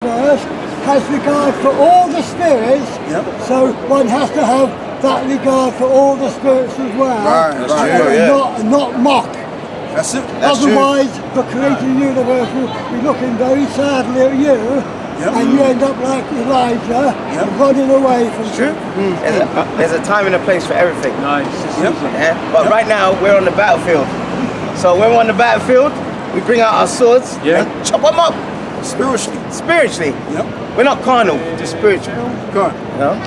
universe has regard for all the spirits, so one has to have that regard for all the spirits as well. Right, and not mock. That's it. Otherwise, the created universe will be looking very sadly at you, and you end up like Elijah, running away from true. There's a time and a place for everything. Nice. But right now, we're on the battlefield. So when we're on the battlefield, we bring out our swords and chop them up. Spiritually. We're not carnal, just spiritual.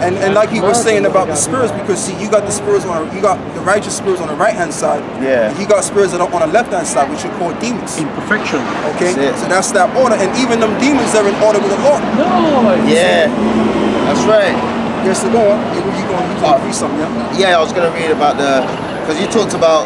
And like he was saying about the spirits, because see, you got the spirits you got the righteous spirits on the right hand side. And you got spirits that are on the left hand side, which you call demons. Imperfection. Okay. So that's that order, and even them demons are in order with the Lord. That's right. Yes, so go on. You going to read something? I was going to read about because you talked about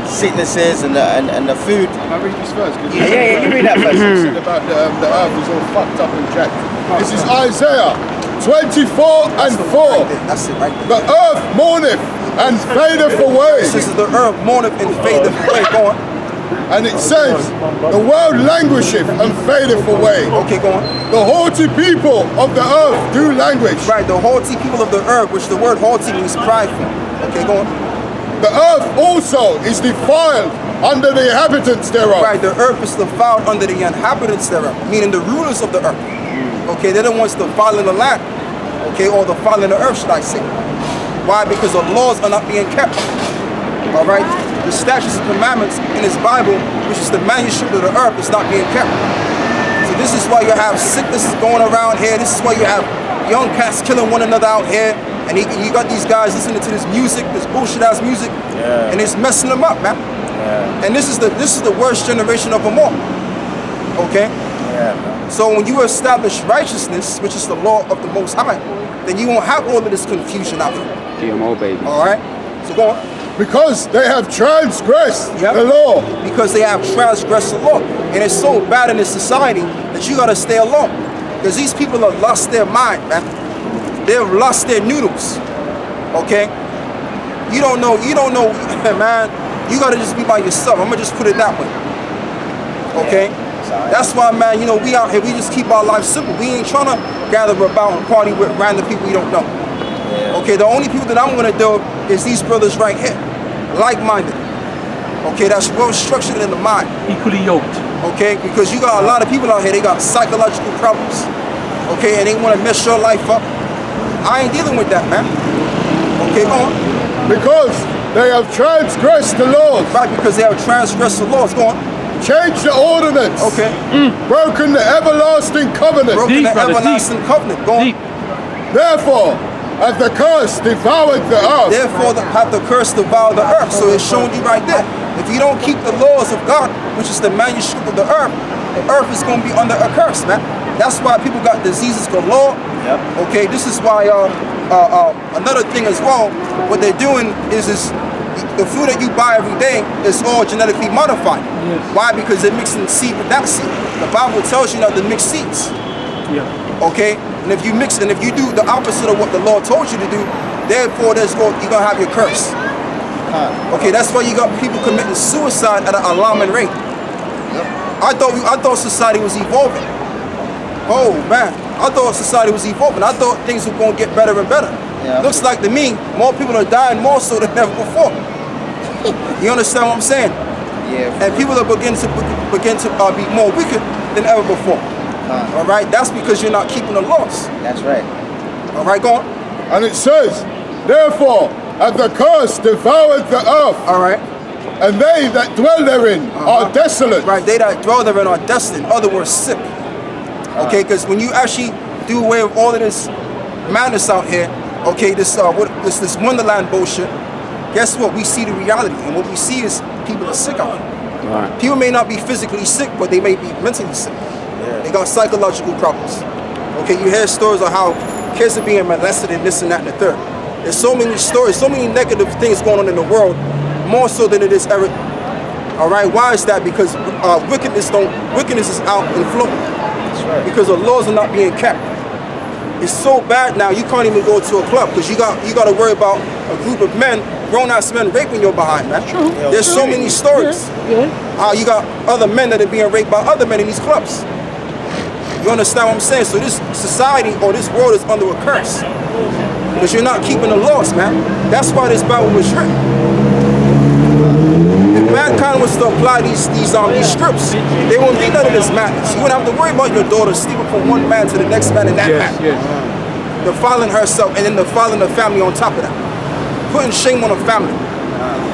sicknesses and the food. Can I read this first? Yeah, you read that first. You said about the earth is all fucked up and jacked. This is Isaiah 24 and 4. That's it right there. The earth mourneth and fadeth away. This is the earth mourneth and fadeth away. Go on. And it says, the world languisheth and fadeth away. Okay, go on. The haughty people of the earth do languish. Right, the haughty people of the earth, which the word haughty means prideful. Okay, go on. The earth also is defiled under the inhabitants thereof. Right, the earth is defiled under the inhabitants thereof, meaning the rulers of the earth. Okay, they're the ones defiling the land. Okay, or defiling the earth, should I say. Why? Because the laws are not being kept. All right, the statutes and commandments in this Bible, which is the manuscript of the earth, is not being kept. So this is why you have sickness going around here. This is why you have young cats killing one another out here. And you got these guys listening to this music, this bullshit ass music, and it's messing them up, man. And this is the worst generation of them all. Okay? So when you establish righteousness, which is the law of the Most High, then you won't have all of this confusion out here. GMO baby. All right? So go on. Because they have transgressed the law. Because they have transgressed the law. And it's so bad in this society that you gotta stay alone. Because these people have lost their mind, man. They've lost their noodles. Okay? You don't know, man. You gotta just be by yourself. I'm gonna just put it that way. Okay? That's why, man, we out here, we just keep our life simple. We ain't trying to gather about and party with random people we don't know. Okay, the only people that I'm gonna do is these brothers right here. Like-minded. Okay, that's well structured in the mind. Equally yoked. Okay, because you got a lot of people out here, they got psychological problems. Okay, and they wanna mess your life up. I ain't dealing with that, man. Okay, go on. Because they have transgressed the laws. Right, because they have transgressed the laws. Go on. Changed the ordinance. Okay. Broken the everlasting covenant. Broken the everlasting covenant. Go on. Therefore, hath the curse devoured the earth. Therefore, hath the curse devoured the earth. So it's showing you right there. If you don't keep the laws of God, which is the manuscript of the earth is going to be under a curse, man. That's why people got diseases galore. Okay, this is why another thing as well, what they're doing is the food that you buy every day is all genetically modified. Why? Because they're mixing seed with that seed. The Bible tells you not to mix seeds. Okay? And if you do the opposite of what the Lord told you to do, therefore you're gonna have your curse. Okay, that's why you got people committing suicide at an alarming rate. I thought society was evolving. Oh man, I thought society was evolving. I thought things were going to get better and better. Looks like to me, more people are dying more so than ever before. You understand what I'm saying? And people are beginning to be more wicked than ever before. All right, that's because you're not keeping the laws. That's right. All right, go on. And it says, therefore, hath the curse devoured the earth. All right. And they that dwell therein are desolate. Right, they that dwell therein are desolate. In other words, sick. Okay, because when you actually do away with all of this madness out here, okay, this Wonderland bullshit, guess what? We see the reality, and what we see is people are sick out here. Right. People may not be physically sick, but they may be mentally sick. They got psychological problems. Okay, you hear stories of how kids are being molested and this and that and the third. There's so many stories, so many negative things going on in the world, more so than it is ever. All right, why is that? Because wickedness is out and flowing. Because the laws are not being kept. It's so bad now you can't even go to a club because you got to worry about a group of men, grown-ass men raping your behind, man. True. There's so many stories. You got other men that are being raped by other men in these clubs. You understand what I'm saying? So this society or this world is under a curse. Because you're not keeping the laws, man. That's why this Bible was written. If mankind was to apply these scripts, they wouldn't be none of this madness. You wouldn't have to worry about your daughter sleeping from one man to the next man in that man. Defiling herself and then defiling the family on top of that. Putting shame on the family.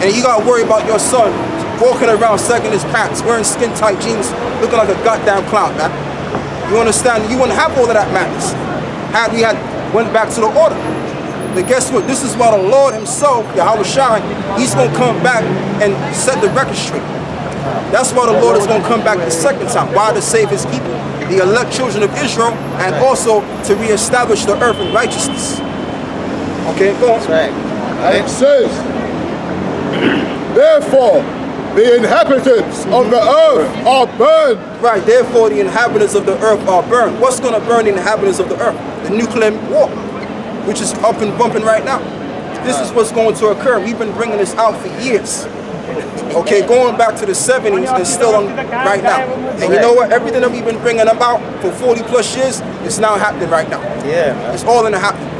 And you gotta worry about your son walking around sagging his pants, wearing skin-tight jeans, looking like a goddamn clown, man. You understand? You wouldn't have all of that madness had we went back to the order. But guess what? This is why the Lord himself, Yahweh Shai, he's going to come back and set the record straight. That's why the Lord is going to come back the second time. Why? To save his people, the elect children of Israel, and also to reestablish the earth in righteousness. Okay, go on. That's right. And it says, therefore, the inhabitants of the earth are burned. Right, therefore the inhabitants of the earth are burned. What's going to burn the inhabitants of the earth? The nuclear war, which is up and bumping right now. This is what's going to occur. We've been bringing this out for years. Okay, going back to the 70s and still on right now. And you know what? Everything that we've been bringing about for 40 plus years is now happening right now. Yeah, man. It's all in the happening.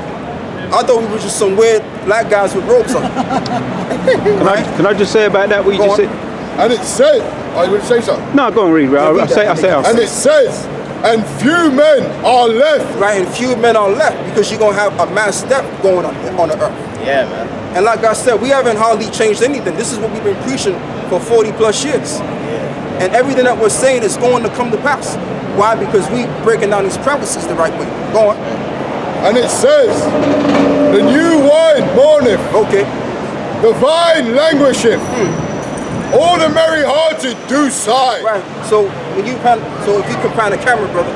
I thought we were just some weird black guys with robes on. Right? Can I just say about that what you just said? And it says, I will say something. No, go on, read. I'll say. And it says, and few men are left. Right, and few men are left because you're going to have a mass death going on the earth. Yeah, man. And like I said, we haven't hardly changed anything. This is what we've been preaching for 40 plus years. Yeah. And everything that we're saying is going to come to pass. Why? Because we breaking down these prophecies the right way. Go on. And it says, the new wine mourneth. Okay. The vine languisheth. All the merry-hearted do sigh. Right. So when you if you can pan a camera, brother.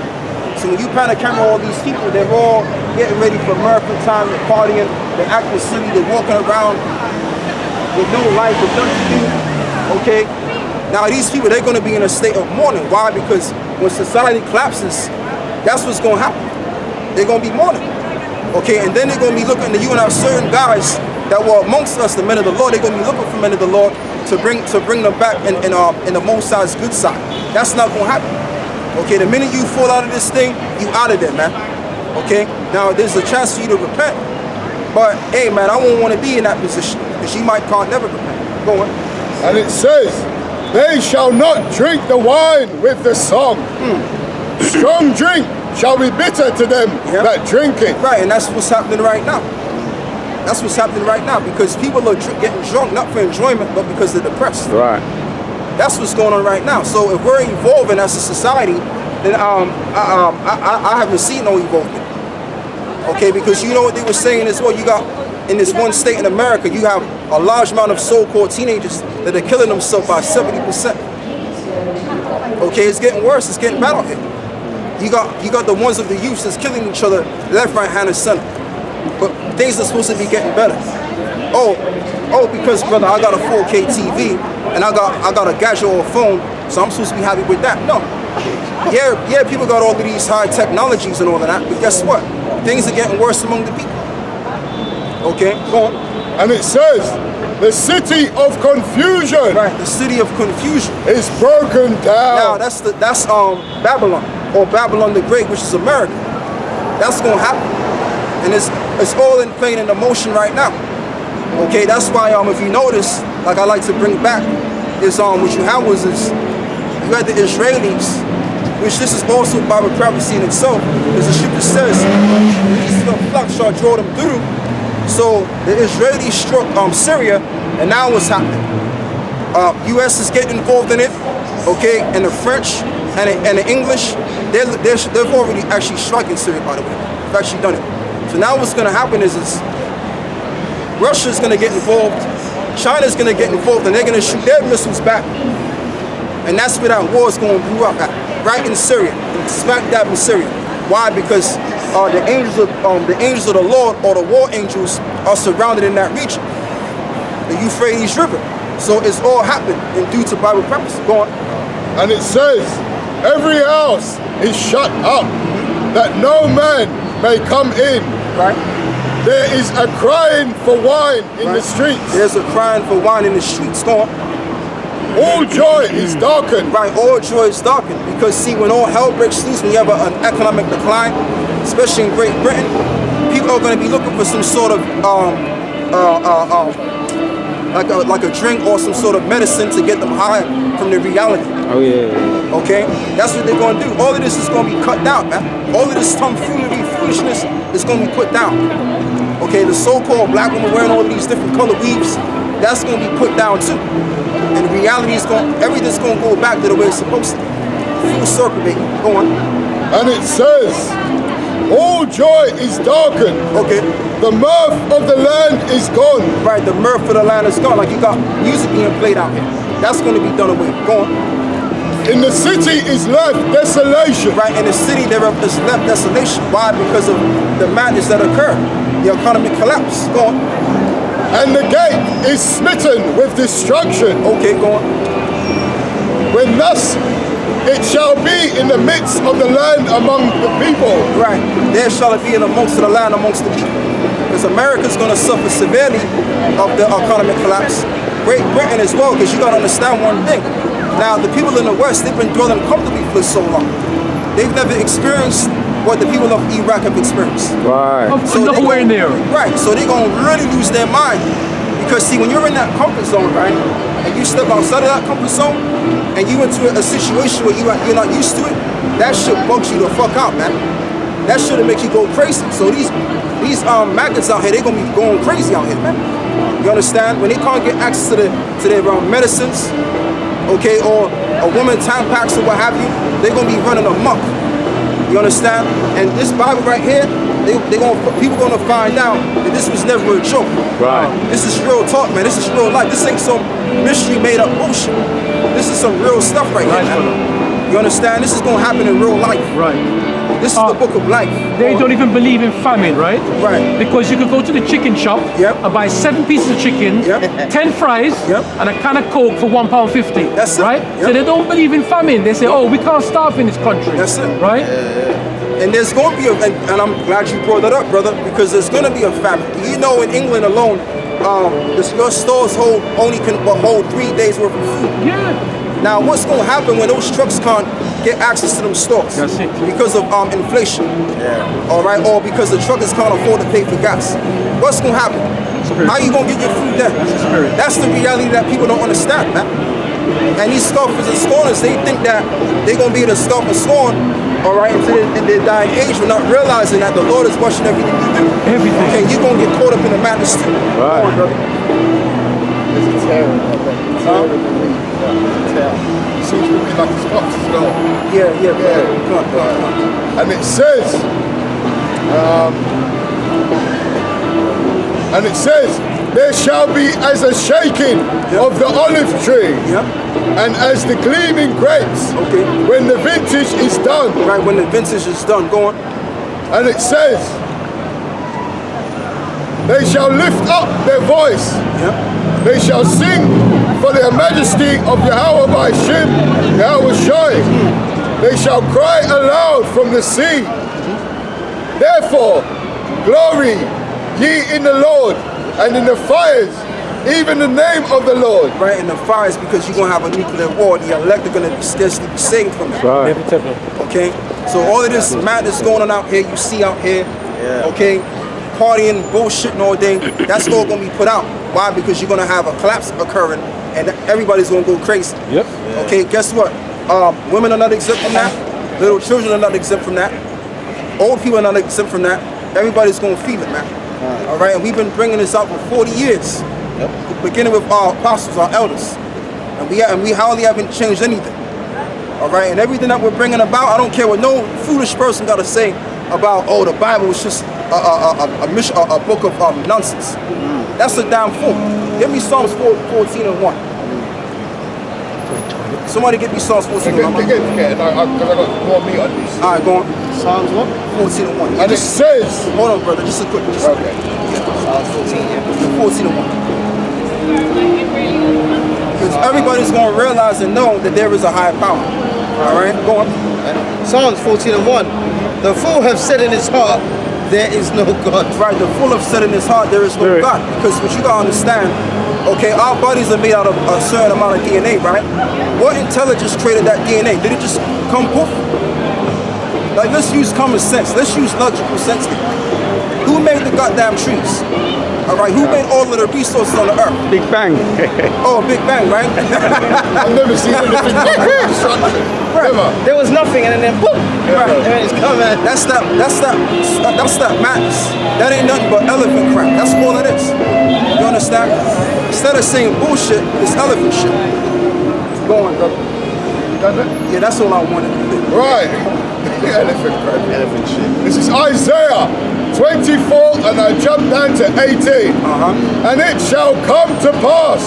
So when you pan a camera, all these people, they're all getting ready for marathon time, they're partying, they're acting silly, they're walking around with no life, with nothing to do. Okay. Now these people, they're going to be in a state of mourning. Why? Because when society collapses, that's what's going to happen. They're going to be mourning. Okay, and then they're going to be looking to you and our certain guys that were amongst us, the men of the Lord. They're going to be looking for men of the Lord to bring them back in the Most High's good side. That's not going to happen. Okay, the minute you fall out of this thing, you out of there, man. Okay, now there's a chance for you to repent. But hey, man, I won't want to be in that position because you can't never repent. Go on. And it says, they shall not drink the wine with the song. Strong drink shall be bitter to them that drink it. Right, and that's what's happening right now. That's what's happening right now because people are getting drunk not for enjoyment, but because they're depressed. Right. That's what's going on right now. So if we're evolving as a society, then I haven't seen no evolvement. Okay, because you know what they were saying as well. You got in this one state in America, you have a large amount of so-called teenagers that are killing themselves by 70%. Okay, it's getting worse. It's getting bad out here. You got the ones of the youth that's killing each other left, right, hand, and center. But things are supposed to be getting better. Oh, because brother, I got a 4K TV and I got a gadget or a phone, so I'm supposed to be happy with that. No. Yeah, people got all of these high technologies and all of that, but guess what? Things are getting worse among the people. Okay, go on. And it says, the city of confusion. Right, the city of confusion is broken down. Now that's Babylon, or Babylon the Great, which is America. That's gonna happen, and it's all in plain in motion right now. Okay, that's why if you notice, like I like to bring back, is what you had you had the Israelis, which this is also Bible prophecy in itself, because the scripture says, the flock shall draw them through. So the Israelis struck Syria, and now what's happening? U.S. is getting involved in it, okay, and the French and the English, they've already actually struck in Syria, by the way. They've actually done it. So now what's going to happen is Russia's going to get involved, China's going to get involved, and they're going to shoot their missiles back. And that's where that war is going to blow up at, right in Syria, smack dab in Syria. Why? Because the angels of the Lord, or the war angels, are surrounded in that region, the Euphrates River. So it's all happened in due to Bible prophecy. Go on. And it says, every house is shut up, that no man may come in. Right. There is a crying for wine in the streets. There's a crying for wine in the streets. Go on. all joy is darkened. Right, all joy is darkened. Because see, when all hell breaks loose, when you have an economic decline, especially in Great Britain, people are going to be looking for some sort of like a drink or some sort of medicine to get them high from the reality. Oh yeah. Okay, that's what they're going to do. All of this is going to be cut down, man. All of this tomfoolery, foolishness is going to be put down. Okay, the so-called black woman wearing all of these different color weaves, that's going to be put down too. And reality is everything's going to go back to the way it's supposed to. Full circle, baby. Go on. And it says, all joy is darkened. Okay. The mirth of the land is gone. Right, the mirth of the land is gone. Like you got music being played out here. That's going to be done away. Go on. In the city is left desolation. Right, in the city there is left desolation. Why? Because of the madness that occurred. The economic collapse. Go on. And the gate is smitten with destruction. Okay, go on. When thus it shall be in the midst of the land among the people. Right, there shall it be in amongst the land amongst the people. Because America's going to suffer severely of the economic collapse. Great Britain as well, because you got to understand one thing. Now, the people in the West, they've been dwelling comfortably for so long. They've never experienced what the people of Iraq have experienced. Right. So nowhere near. Right, so they're going to really lose their mind. Because see, when you're in that comfort zone, right, and you step outside of that comfort zone, and you into a situation where you're not used to it, that shit bugs you the fuck out, man. That shit'll make you go crazy. So these maggots out here, they're gonna be going crazy out here, man. You understand? When they can't get access to their medicines, okay, or a woman Tampax or what have you, they're gonna be running amok. You understand? And this Bible right here, people gonna find out that this was never a joke. Right. This is real talk, man. This is real life. This ain't some mystery made up bullshit. This is some real stuff right here, man. You understand? This is gonna happen in real life. Right. This is the book of life. They don't even believe in famine, right? Right. Because you could go to the chicken shop and buy 7 pieces of chicken, 10 fries, and a can of Coke for £1.50. That's it. Right? So they don't believe in famine. They say, oh, we can't starve in this country. That's it. Right? And there's going to be and I'm glad you brought that up, brother, because there's going to be a famine. You know, in England alone, your stores only can hold 3 days worth of food. Yeah. Now, what's going to happen when those trucks can't get access to them stores? That's it. Because of inflation. Yeah. All right, or because the truckers can't afford to pay for gas. What's going to happen? Spirit. How you going to get your food then? That's the spirit. That's the reality that people don't understand, man. And these scoffers and scorners, they think that they're going to be able to scoff and scorn, all right, until in their dying age, but not realizing that the Lord is watching everything you do. Everything. Okay, you're going to get caught up in the madness too. Right. Come on, brother. It's terrible. It seems to be like a spot as well. Yeah, brother. Come on. And it says, there shall be as a shaking of the olive tree, and as the gleaming grapes, when the vintage is done. Right, when the vintage is done, go on. And it says, they shall lift up their voice. They shall sing for the majesty of Yahweh by Shem, Yahweh Shai. They shall cry aloud from the sea. Therefore, glory ye in the Lord, and in the fires, even the name of the Lord. Right, in the fires, because you're going to have a nuclear war. The elect are going to scarcely be saved from that. Right. Okay? So all of this madness going on out here, you see out here, okay? Partying, bullshitting all day, that's all going to be put out. Why? Because you're going to have a collapse occurring, and everybody's going to go crazy. Yep. Okay, guess what? Women are not exempt from that. Little children are not exempt from that. Old people are not exempt from that. Everybody's going to feel it, man. All right, and we've been bringing this out for 40 years. Beginning with our apostles, our elders. And we hardly haven't changed anything. All right, and everything that we're bringing about, I don't care what no foolish person got to say about, oh, the Bible is just a book of nonsense. That's a damn fool. Give me Psalms 14 and 1. Somebody get me Psalms 14 and 1. Because I got more meat on this. All right, go on. Psalms what? 14 and 1. And it says, Hold on, brother, just a quick. okay. Psalms 14, yeah. 14 and 1. Because everybody's going to realize and know that there is a higher power. All right, go on. Psalms 14 and 1. The fool have said in his heart, there is no God. Right, the fool have said in his heart, there is no God. Because what you got to understand, Okay, our bodies are made out of a certain amount of DNA, right? What intelligence created that DNA? Did it just come poof? Like, let's use common sense. Let's use logical sense. Who made the goddamn trees? All right, who made all of the resources on the earth? Big Bang. Oh, Big Bang, right? I've never seen anything like destruction. Never. There was nothing, and then boom, Right. and it's coming. That's that madness. That ain't nothing but elephant crap. That's all it is. You understand? Instead of saying bullshit, it's elephant shit. Go on, brother. Yeah, that's all I wanted to do. Right. Elephant crap. Elephant shit. This is Isaiah 24, and I jump down to 18. And it shall come to pass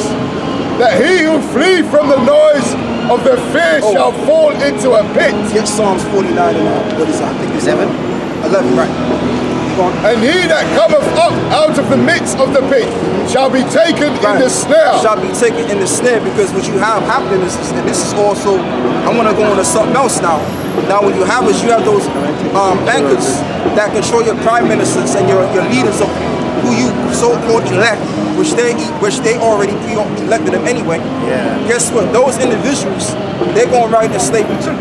that he who flee from the noise of the fear shall fall into a pit. Get Psalms 49 and what is that? I think it's 11, right. And he that cometh up out of the midst of the pit shall be taken in the snare. Shall be taken in the snare, because what you have happening is, and this is also, I want to go on to something else now. Now what you have is you have those bankers that control your prime ministers and your leaders of who you so-called elect, which they already pre-elected them anyway. Yeah. Guess what? Those individuals, they're going right into slavery too.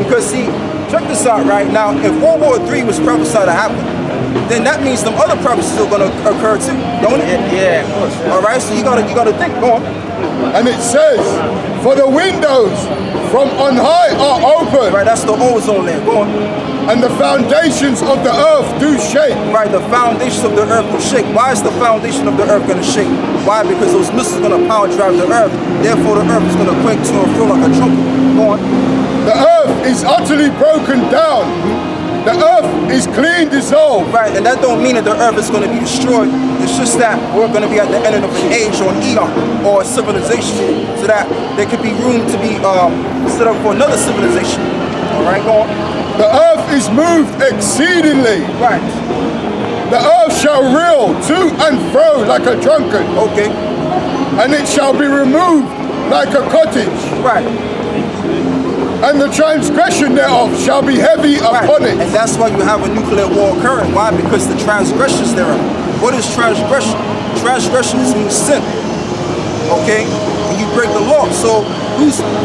Because see, check this out right now. If World War III was prophesied to happen, then that means them other prophecies are going to occur too, don't it? Yeah, of course. Yeah. All right, so you gotta think. Go on. And it says, for the windows from on high are open, Right, that's the ozone layer. Go on. and the foundations of the earth do shake. Right, the foundations of the earth will shake. Why is the foundation of the earth going to shake? Why? Because those missiles are going to power drive the earth. Therefore, the earth is going to quake to and fro like a trumpet. Go on. The earth is utterly broken down. The earth is clean dissolved. Right, and that don't mean that the earth is going to be destroyed. It's just that we're going to be at the end of an age or an eon or a civilization, so that there could be room to be set up for another civilization. All right, go on. The earth is moved exceedingly. Right. The earth shall reel to and fro like a drunkard, Okay. and it shall be removed like a cottage, Right. and the transgression thereof shall be heavy upon it. And that's why you have a nuclear war occurring. Why? Because the transgressions thereof. What is transgression? Transgression means sin. Okay? When you break the law. So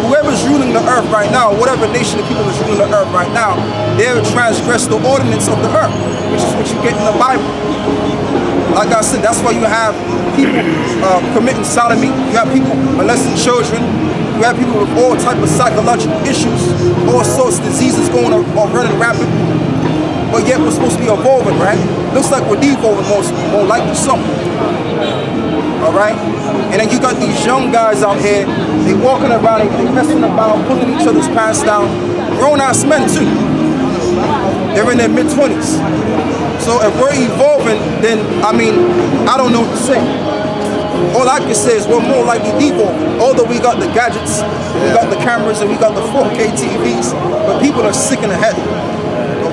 whoever's ruling the earth right now, whatever nation of people is ruling the earth right now, they've transgressed the ordinance of the earth, which is what you get in the Bible. Like I said, that's why you have people committing sodomy. You have people molesting children. You have people with all type of psychological issues, all sorts of diseases going on running rampant. But yet we're supposed to be evolving, right? Looks like we're devolving more likely something. All right? And then you got these young guys out here, they walking around, they messing about, pulling each other's pants down. Grown-ass men too. They're in their mid-20s. So if we're evolving, then, I mean, I don't know what to say. All I can say is we're more likely devolving. Although we got the gadgets, we got the cameras, and we got the 4K TVs, but people are sick in the head.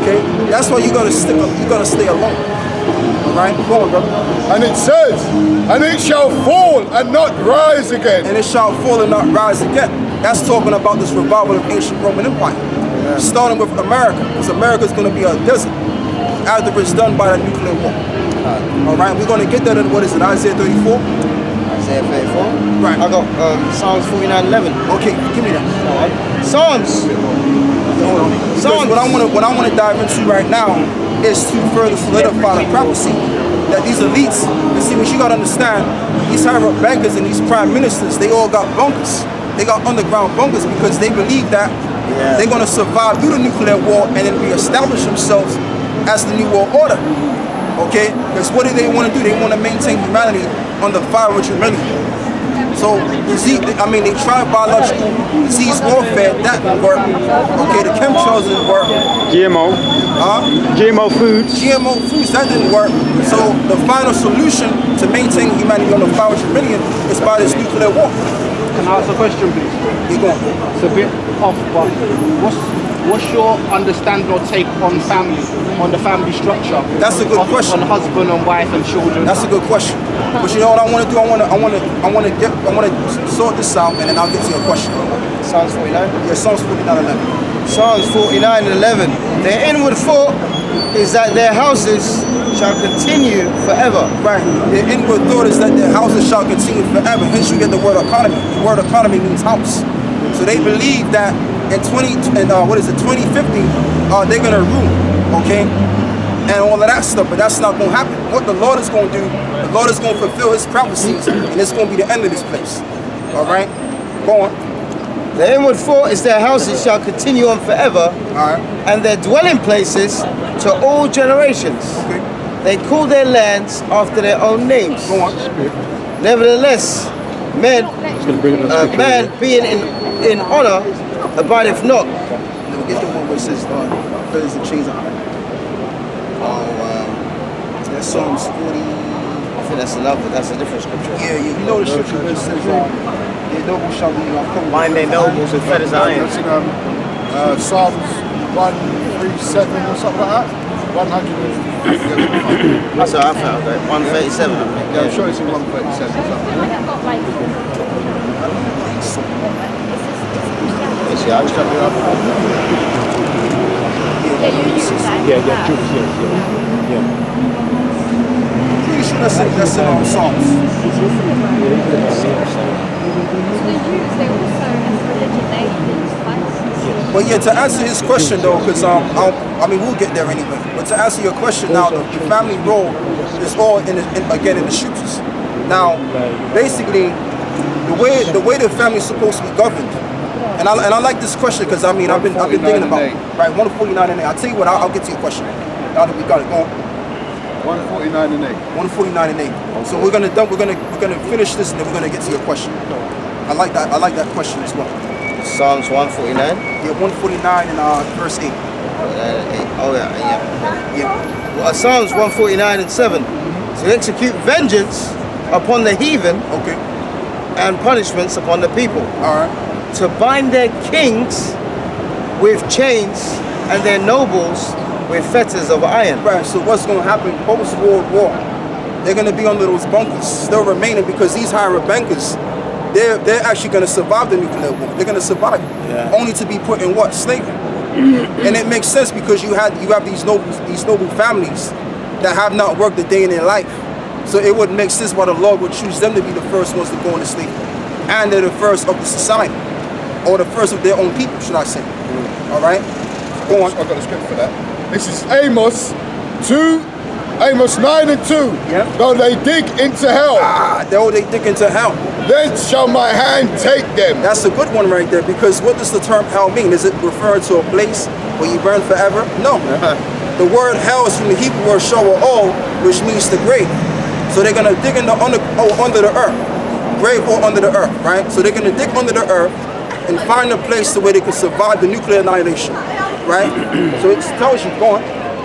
Okay? That's why you gotta stick up, you gotta stay alone. Alright? Go on, brother. And it says, and it shall fall and not rise again. And it shall fall and not rise again. That's talking about this revival of ancient Roman Empire. Starting with America, because America is going to be a desert after it's done by the nuclear war. All right, we're going to get that in, what is it, Isaiah 34? Isaiah 34. Right. I got Psalms 49:11. Okay, give me that. Psalms. Hold on. Because what I want to dive into right now is to further solidify the prophecy that these elites, and see, what you got to understand, these higher up bankers and these prime ministers, they all got bunkers. They got underground bunkers because they believe that they're going to survive through the nuclear war and then reestablish themselves as the new world order. Okay? Because what do they want to do? They want to maintain humanity under 500 million. So, they tried biological disease warfare, that didn't work. Okay, the chemtrails didn't work. GMO foods. GMO foods, that didn't work. So, the final solution to maintain humanity under 500 million is by this nuclear war. Can I ask a question, please? You're going. It's a bit off, but what's your understanding or take on family, on the family structure? That's a good question. On husband and wife and children. That's a good question. But you know what I want to do? I want to sort this out, and then I'll get to your question. Psalms 49. Yeah, Psalms 49:11. Psalms 49:11. The inward thought is that their houses shall continue forever. Right. Their inward thought is that their houses shall continue forever. Hence you get the word economy. The word economy means house. So they believe that in 2050, they're gonna rule, okay? And all of that stuff, but that's not gonna happen. What the Lord is gonna do, the Lord is gonna fulfill his prophecies, and it's gonna be the end of this place. All right? Go on. The inward thought is their houses shall continue on forever, and their dwelling places to all generations. Okay. They call their lands after their own names. Go on. Nevertheless, man being in honor abideth not. Get the one where it says, feathers and chains on it. That's Psalms 40. I think that's another. That's a different scripture. Yeah, you know the scripture where it says, the nobles shall be covered. Bind their nobles with feathers of iron. That's in Psalms 137 or something like that. 100. That's what I found. 137. I think. Yeah, I'm sure it's in 137 or something. Yeah, I was jumping up. Pretty sure that's in Psalms. But yeah, to answer his question though, because I mean we'll get there anyway. But to answer your question now, the family role is all in the scriptures. Now, basically, the way the family is supposed to be governed, and I like this question because I mean I've been thinking about it. Right, 149 and 8. I'll tell you what, I'll get to your question. Now that we got it going. 149 and 8. 149 and 8. So we're gonna finish this and then we're gonna get to your question. I like that question as well. Psalms 149. Yeah, 149 and verse 8. Oh yeah. Well, Psalms 149 and 7. To execute vengeance upon the heathen, Okay. and punishments upon the people. All right. To bind their kings with chains and their nobles with fetters of iron. Right. So what's gonna happen post-World War? They're gonna be under those bunkers, still remaining, because these higher bankers, they're actually gonna survive the nuclear war. They're gonna survive, only to be put in what? Slavery. And it makes sense because you have these noble families that have not worked a day in their life. So it would make sense why the Lord would choose them to be the first ones to go into slavery, and they're the first of the society, or the first of their own people, should I say? All right. Go on. I've got a script for that. This is Amos 9 and 2. Yeah. Though they dig into hell, Though they dig into hell, then shall my hand take them. that's a good one right there, because what does the term hell mean? Is it referring to a place where you burn forever? No. The word hell is from the Hebrew word shawa'ol, which means the grave. So they're gonna dig in under the earth, grave or under the earth, right? So they're gonna dig under the earth and find a place where they can survive the nuclear annihilation, right? So it tells you, go on.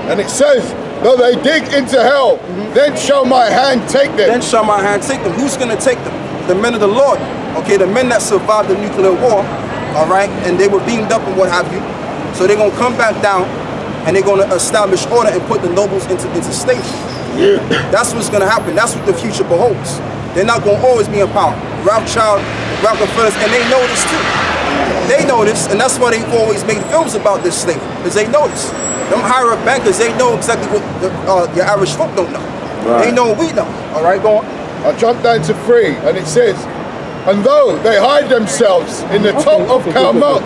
And it says, though they dig into hell, then shall my hand take them. Then shall my hand take them. Who's gonna take them? The men of the Lord, okay? The men that survived the nuclear war, all right? And they were beamed up and what have you. So they're gonna come back down and they're gonna establish order and put the nobles into slavery. That's what's gonna happen. That's what the future beholds. They're not gonna always be in power. Rothschild, Rockefellers, and they know this too. They know this, and that's why they've always made films about this slavery, because they know this. Them higher up bankers, they know exactly what your average folk don't know. Right. They know what we know. All right, go on. I jump down to 3, and it says, and though they hide themselves in the top of Carmel,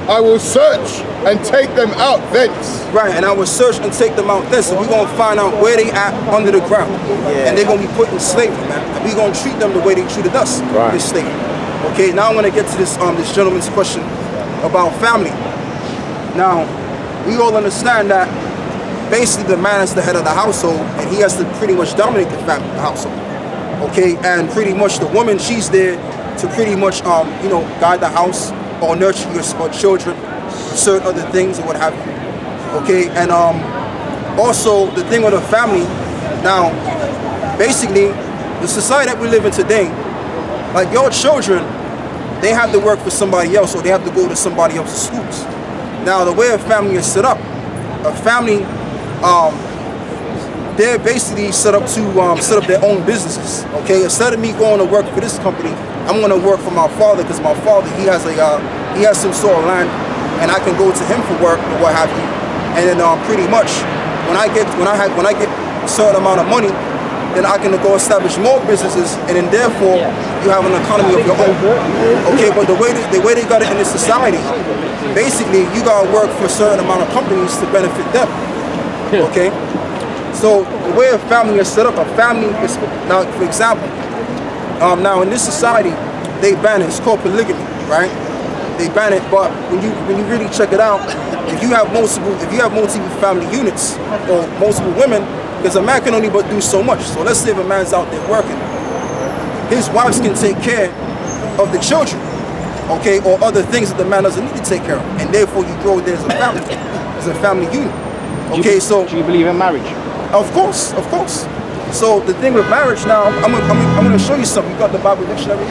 I will search and take them out thence. Right, and I will search and take them out there. So we're gonna find out where they at under the ground. And they're gonna be put in slavery, man. And we're gonna treat them the way they treated us, this slavery. Okay, now I'm gonna get to this gentleman's question about family. Now, we all understand that basically the man is the head of the household and he has to pretty much dominate the family, the household. Okay, and pretty much the woman, she's there to pretty much guide the house or nurture your children, certain other things or what have you. Okay, and also the thing with a family, now basically the society that we live in today, like your children, they have to work for somebody else or they have to go to somebody else's schools. Now the way a family is set up, a family, they're basically set up to set up their own businesses. Okay, instead of me going to work for this company, I'm going to work for my father, because my father, he has some sort of land, and I can go to him for work or what have you. and then pretty much when I get a certain amount of money, then I can go establish more businesses, and then therefore you have an economy of your own. Okay, but the way they got it in this society, basically you gotta work for a certain amount of companies to benefit them. Okay, so the way a family is set up, a family is now, for example, now in this society they ban it. It's called polygamy, right? They ban it, but when you really check it out, if you have multiple family units or multiple women, because a man can only but do so much. So let's say if a man's out there working, his wives can take care of the children, okay, or other things that the man doesn't need to take care of, and therefore you grow there as a family unit. Okay, do you believe in marriage? Of course. So the thing with marriage now, I'm gonna show you something. You got the Bible dictionary?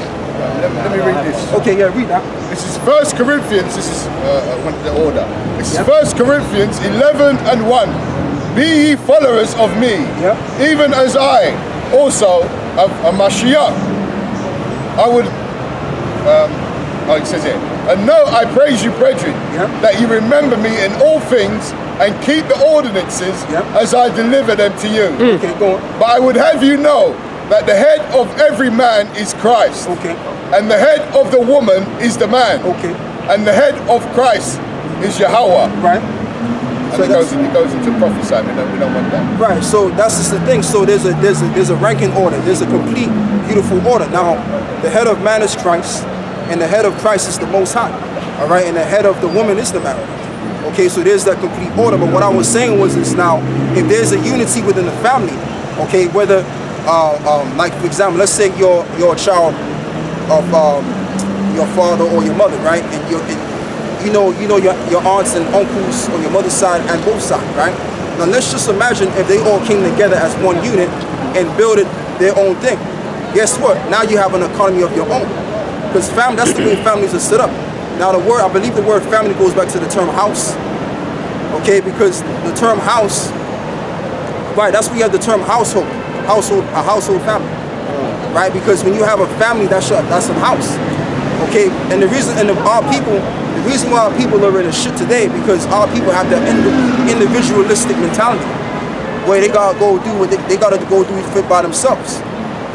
Let me read this. Okay, yeah, read that. This is 1 Corinthians, this is the order. This is 1 Corinthians 11:1. Be ye followers of me, even as I also of a Mashiach. I would, it says here, and know I praise you, brethren, that you remember me in all things and keep the ordinances as I deliver them to you. Okay, go on. But I would have you know that the head of every man is Christ. Okay. And the head of the woman is the man. Okay. And the head of Christ is Yahweh. Right. And So it goes into prophesying. We don't want that. Right. So that's just the thing. So there's a ranking order. There's a complete, beautiful order. Now, the head of man is Christ, and the head of Christ is the Most High. All right. And the head of the woman is the man. Okay. So there's that complete order. But what I was saying was this: now, if there's a unity within the family, okay, whether like for example, let's say you're a child of your father or your mother, right? And you know your aunts and uncles on your mother's side and both sides, right? Now let's just imagine if they all came together as one unit and built their own thing. Guess what? Now you have an economy of your own. Because that's the way families are set up. Now I believe the word family goes back to the term house. Okay, because the term house, right, that's where you have the term household, a household family. Right, because when you have a family, that's a house. Okay, and the reason why our people are in the shit today, because our people have that individualistic mentality, where they gotta go do what they gotta go do fit by themselves.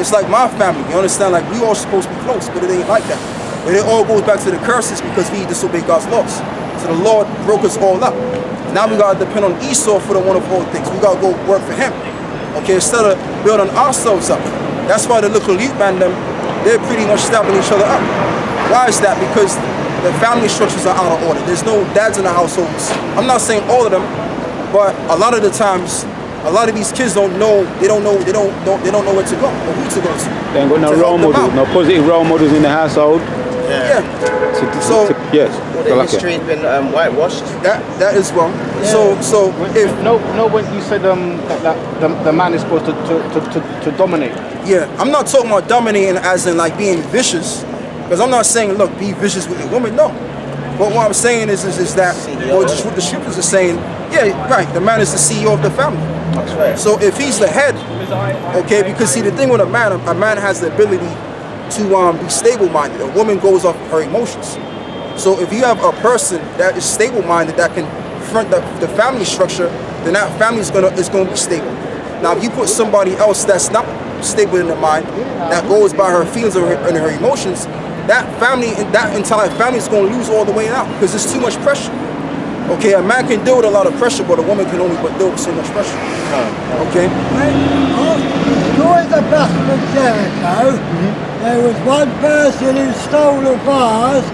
It's like my family, you understand? Like we all supposed to be close, but it ain't like that. But it all goes back to the curses because we disobeyed God's laws. So the Lord broke us all up. Now we gotta depend on Esau for the one of all things. We gotta go work for him. Okay, instead of building ourselves up. That's why the little youth band, they're pretty much stabbing each other up. Why is that? Because the family structures are out of order. There's no dads in the households. I'm not saying all of them, but a lot of the times, a lot of these kids don't know where to go or who to go to. They ain't got no role models, no positive role models in the household. Yeah. Yes. All the history has been whitewashed. That is wrong. Yeah. So if when you said that the man is supposed to dominate. Yeah, I'm not talking about dominating as in like being vicious, because I'm not saying look be vicious with your woman. No, but what I'm saying is that or just what the scriptures are saying. Yeah, right. The man is the CEO of the family. That's right. So if he's the head, okay, because see the thing with a man has the ability to be stable-minded. A woman goes off her emotions. So if you have a person that is stable-minded that can front the family structure, then that family is gonna be stable. Now if you put somebody else that's not stable in their mind, that goes by her feelings and her emotions, that entire family is going to lose all the way out because there's too much pressure. Okay, a man can deal with a lot of pressure, but a woman can only deal with so much pressure. Okay? During the Battle of Jericho, there was one person who stole a vase,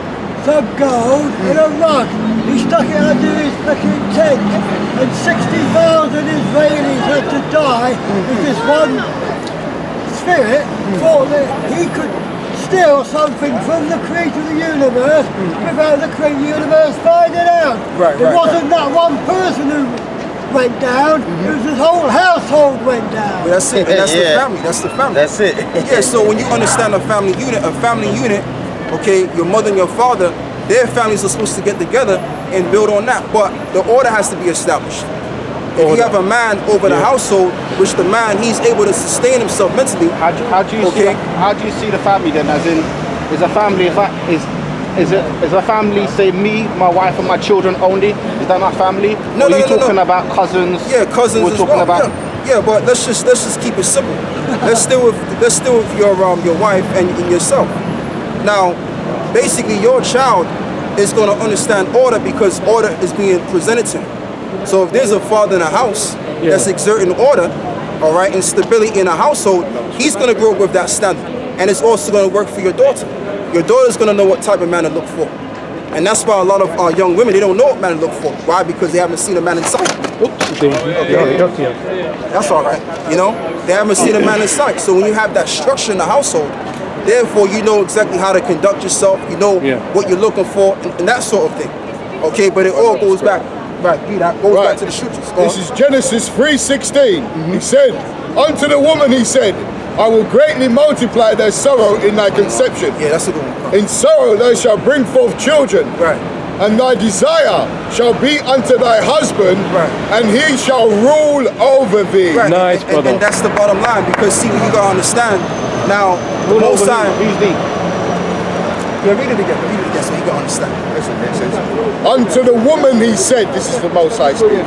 some gold, and a rug. He stuck it under his fucking tent, and 60,000 Israelis had to die with this one spirit thought that he could steal something from the creator of the universe without the creator of the universe finding out. It wasn't that one person who went down, it was his whole household went down. But that's it, and that's the family, that's the family. That's it. Yeah, so when you understand a family unit, okay, your mother and your father, their families are supposed to get together and build on that, but the order has to be established. If you have a man over the household, which the man, he's able to sustain himself mentally. How do you see the family then? As in, is a family, is is a family, say me, my wife and my children only? Is that not family? No, or no, are you no, talking no. about cousins? Yeah, cousins We're as talking well. about Yeah, but let's just keep it simple. Let's deal with your wife and yourself. Now, basically, your child is going to understand order because order is being presented to him. So if there's a father in a house that's exerting order, all right, and stability in a household, he's going to grow up with that standard, and it's also going to work for your daughter. Your daughter's going to know what type of man to look for, and that's why a lot of young women, they don't know what man to look for. Why? Because they haven't seen a man in sight. That's all right. You know, they haven't seen a man in sight. So when you have that structure in the household, therefore you know exactly how to conduct yourself. You know what you're looking for, and that sort of thing. Okay, but it all goes back. Right, that goes back to the scriptures. This is Genesis 3:16. He said, "Unto the woman he said, I will greatly multiply thy sorrow in thy conception. Yeah, that's a good one. In sorrow thou shalt bring forth children. Right. And thy desire shall be unto thy husband, and he shall rule over thee." Right. Nice, brother. And that's the bottom line, because see, you gotta understand. Now, the most time. Who's thee? Yeah, read it again so you can understand. Listen, it says, "Unto the woman he said," this is the Most High speaking,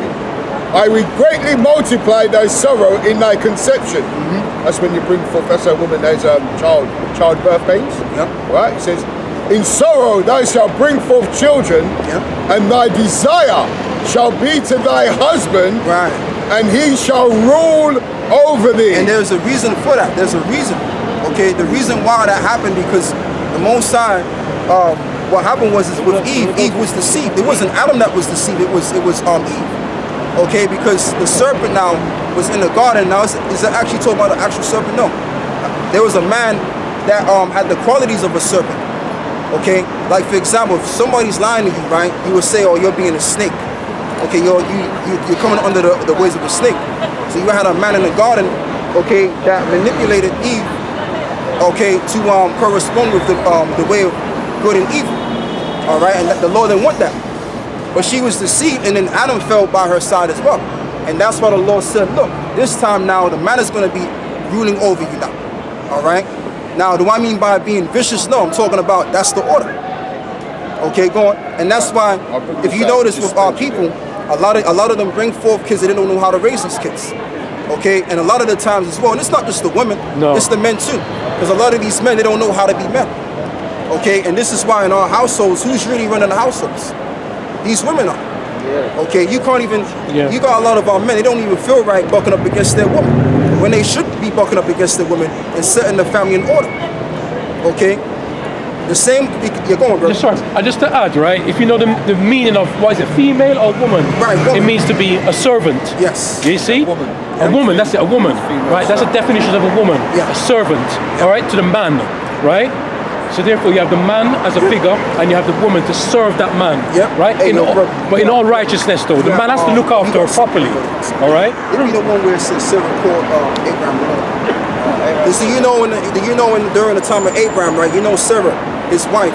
"I will greatly multiply thy sorrow in thy conception." That's when you bring forth, that's a woman, there's childbirth pains. Right? It says, "In sorrow thou shalt bring forth children, and thy desire shall be to thy husband, and he shall rule over thee." And there's a reason for that. There's a reason. Okay, the reason why that happened, because the Most High, what happened was with Eve was deceived. It wasn't Adam that was deceived. It was Eve. Okay, because the serpent now was in the garden. Now is it actually talking about the actual serpent? No. There was a man that had the qualities of a serpent. Okay, like for example, if somebody's lying to you, right, you would say, "Oh, you're being a snake." Okay, you're coming under the ways of a snake. So you had a man in the garden, okay, that manipulated Eve, okay, to correspond with the way of good and evil. All right, and the Lord didn't want that. But she was deceived, and then Adam fell by her side as well. And that's why the Lord said, look, this time now the man is going to be ruling over you now. All right? Now, do I mean by being vicious? No, I'm talking about that's the order. Okay, go on. And that's why, if you notice with our people, a lot of them bring forth kids that they don't know how to raise these kids. Okay, and a lot of the times as well, and it's not just the women, it's the men too. Because a lot of these men, they don't know how to be men. Okay, and this is why in our households, who's really running the households? These women are. Okay, you can't even, you got a lot of our men, they don't even feel right bucking up against their women, when they should be bucking up against their women and setting the family in order. Okay? The same, you're going, bro. Just to add, right, if you know the meaning of, what is it, female or woman? Right, woman. It means to be a servant. Yes. You see? A woman, that's it, a woman. Right, that's a definition of a woman. A servant, all right, to the man, right? So therefore you have the man as a figure and you have the woman to serve that man, right? But in all righteousness though, the man has to look after her properly, all right? It'll be the one where it says Sarah called Abraham. So you know during the time of Abraham, right? You know Sarah, his wife,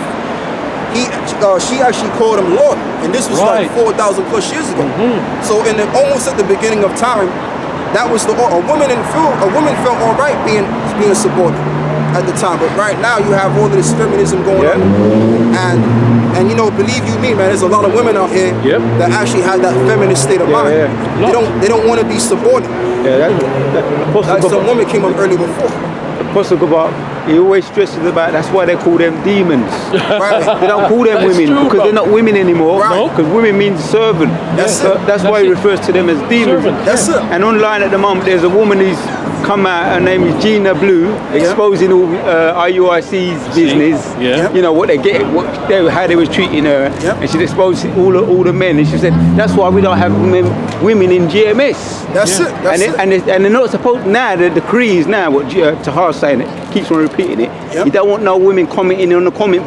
she actually called him Lord, and this was like 4,000 plus years ago. So almost at the beginning of time, that was a woman felt all right being subordinate at the time, but right now you have all of this feminism going on, and you know, believe you me, man, there's a lot of women out here that actually have that feminist state of mind. They don't want to be subordinate. Like some woman came up early before. Apostle Gabar, he always stresses about, that's why they call them demons. They don't call them women because they're not women anymore. Because women means servant. That's why he refers to them as demons. And online at the moment, there's a woman who's come out, her name is Gina Blue, exposing all IUIC's business. You know what they get, how they was treating her, and she exposed all the men, and she said that's why we don't have women in GMS. That's it. And they're not supposed now. The decree is now what Tahar saying. It keeps on repeating it. You don't want no women commenting on the comment